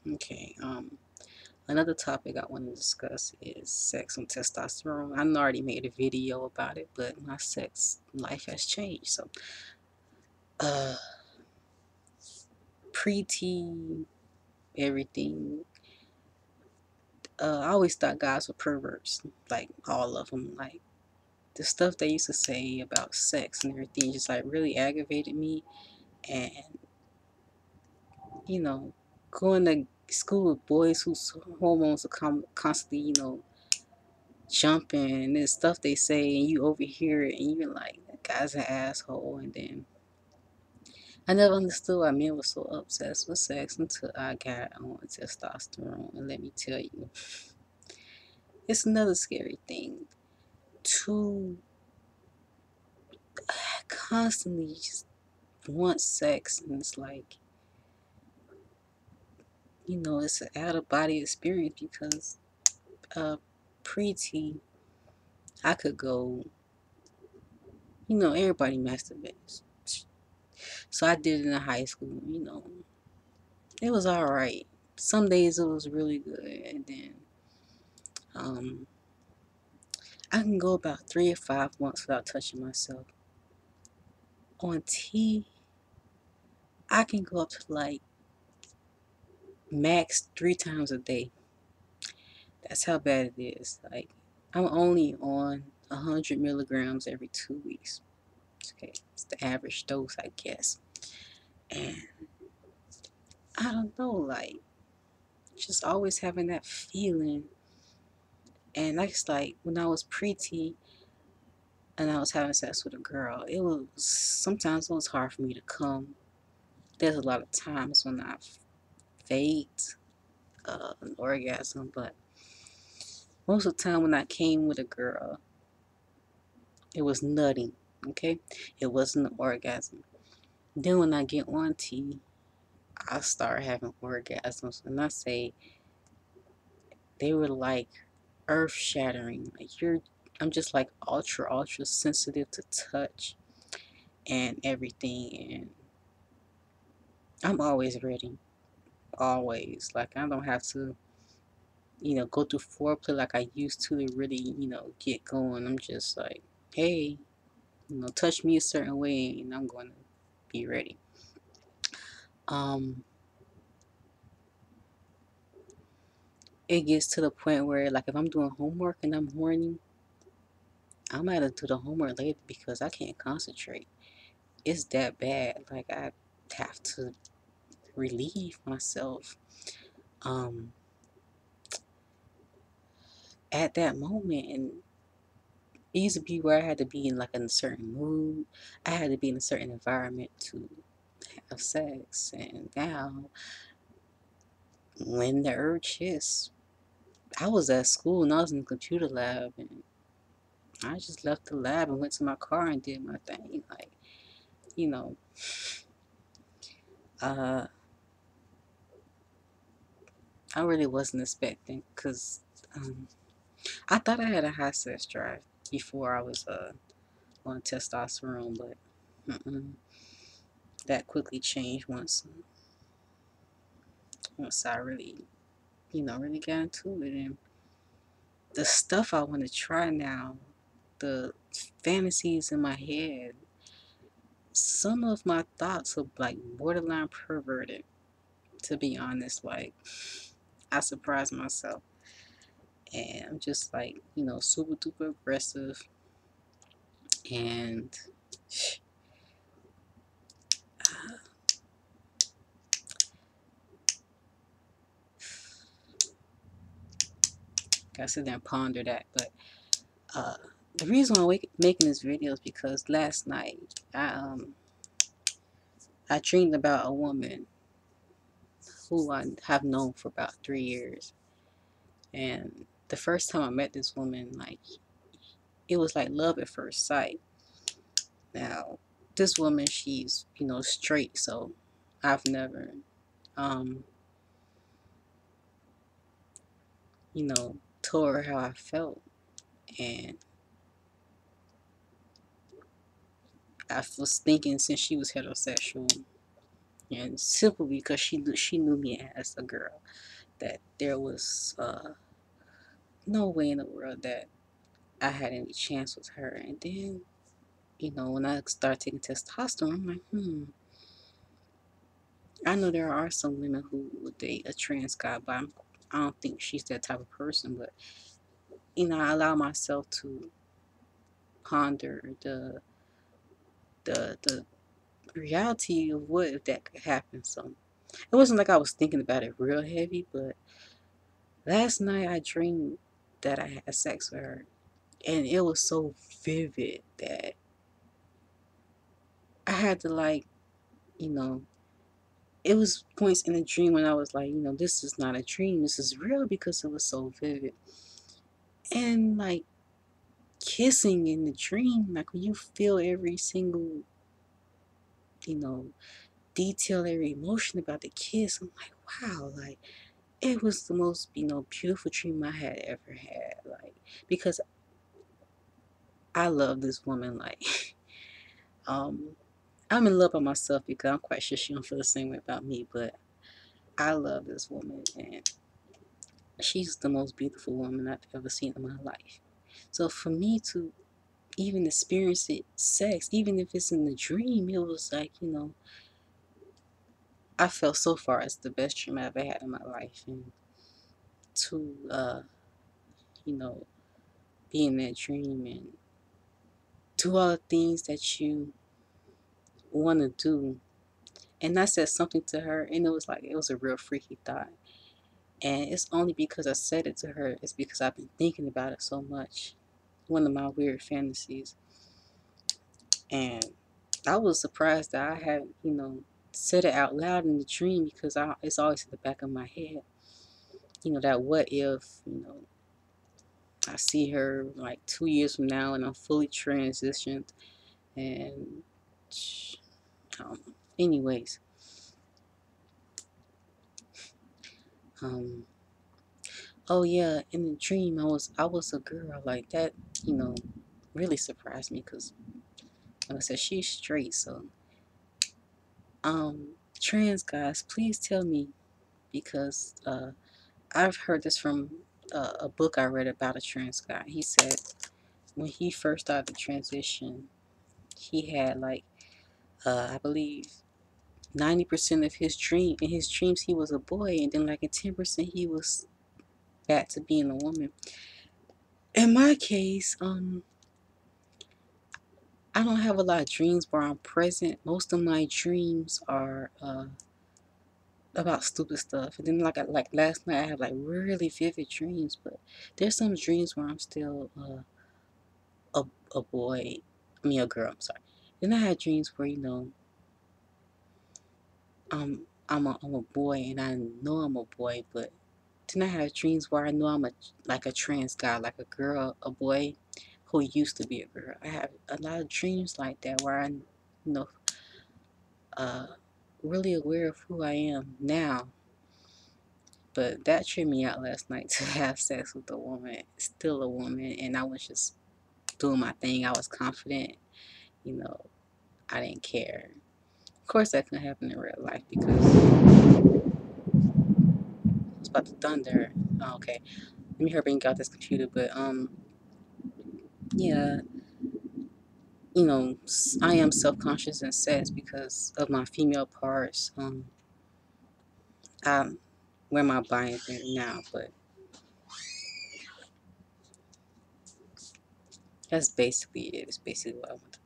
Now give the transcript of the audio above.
Okay. Another topic I want to discuss is sex and testosterone. I already made a video about it, but my sex life has changed. So, uh, pre-T, everything. I always thought guys were perverts, like all of them. Like the stuff they used to say about sex and everything, just like really aggravated me. And you know, going to school with boys whose hormones are constantly, jumping and this stuff they say, and you overhear it, and you're like, that guy's an asshole. And then I never understood why men were so obsessed with sex until I got on testosterone. And let me tell you, it's another scary thing to constantly just want sex, and it's like, it's an out of body experience because pre-T, I could go, everybody masturbates. So I did it in high school. It was alright. Some days it was really good, and then um, I can go about 3 or 5 months without touching myself. On T, I can go up to like max 3 times a day. That's how bad it is. Like, I'm only on 100 milligrams every 2 weeks. Okay, it's the average dose, I guess. And I don't know, like, just always having that feeling. And I just like when I was pre-T and I was having sex with a girl, sometimes it was hard for me to come. There's a lot of times when I faked an orgasm, but most of the time when I came with a girl, it was nutting. Okay, it wasn't an orgasm. Then when I get on T, I start having orgasms, and I say they were like earth shattering. I'm just like ultra sensitive to touch and everything, and I'm always ready. Always, like I don't have to, go through foreplay like I used to really, get going. I'm just like, hey, touch me a certain way, and I'm going to be ready. Um, it gets to the point where, like, if I'm doing homework and I'm horny, I might have to do the homework later because I can't concentrate. It's that bad. Like, I have to relieve myself um, at that moment. And it used to be where I had to be in, like, in a certain mood. I had to be in a certain environment to have sex. And now, when the urge hits, I was at school and I was in the computer lab, and I just left the lab and went to my car and did my thing. Like, you know, uh, I really wasn't expecting because I thought I had a high sex drive before I was on testosterone, but that quickly changed once I really, really got into it. And the stuff I want to try now, the fantasies in my head, some of my thoughts are like borderline perverted, to be honest. Like, I surprise myself. And I'm just like, super duper aggressive. And gotta sit there and ponder that. But uh, the reason I'm making this video is because last night I dreamed about a woman who I have known for about 3 years. And the first time I met this woman, like, it was like love at first sight. Now, this woman, she's, straight, so I've never, um, told her how I felt. And I was thinking since she was heterosexual, and simply because she knew me as a girl, that there was no way in the world that I had any chance with her. And then, when I started taking testosterone, I'm like, I know there are some women who would date a trans guy, but I don't think she's that type of person. But I allow myself to ponder the reality of what if that could happen. So it wasn't like I was thinking about it real heavy, but last night I dreamed that I had sex with her, and it was so vivid that I had to, like, you know, it was points in the dream when I was like, this is not a dream, this is real, because it was so vivid. And like kissing in the dream, like when you feel every single, you know, detail, every emotion about the kiss, I'm like, wow, like it was the most, beautiful dream I had ever had. Like, because I love this woman, like, um, I'm in love with myself because I'm quite sure she don't feel the same way about me, but I love this woman, and she's the most beautiful woman I've ever seen in my life. So for me to even experience it, sex, even if it's in the dream, it was like, I felt so far it's the best dream I ever had in my life. And to, you know, be in that dream and do all the things that you want to do. And I said something to her, and it was like, it was a real freaky thought. And it's only because I said it to her, it's because I've been thinking about it so much. One of my weird fantasies. And I was surprised that I had, said it out loud in the dream, because it's always in the back of my head. That what if, I see her like 2 years from now and I'm fully transitioned, and anyways, um, oh yeah, in the dream I was a girl like that. You know, really surprised me because, like I said, she's straight. So, trans guys, please tell me, because I've heard this from a book I read about a trans guy. He said when he first started the transition, he had like, I believe, 90% of his dream in his dreams he was a boy, and then like in 10% he was back to being a woman. In my case, I don't have a lot of dreams where I'm present. Most of my dreams are about stupid stuff, and then like last night I have like really vivid dreams. But there's some dreams where I'm still a a boy, I mean a girl. I'm sorry. Then I had dreams where I'm a boy, and I know I'm a boy, but then I have dreams where I know I'm a trans guy, like a girl, a boy who used to be a girl. I have a lot of dreams like that where I, know, uh, really aware of who I am now. But that tripped me out last night to have sex with a woman, still a woman, and I was just doing my thing. I was confident, you know, I didn't care. Of course, that couldn't happen in real life because it's about to thunder. Oh, okay, let me hurry and get out this computer. But yeah, I am self-conscious in sex because of my female parts. I wear my bind now, but that's basically it. It's basically what I want to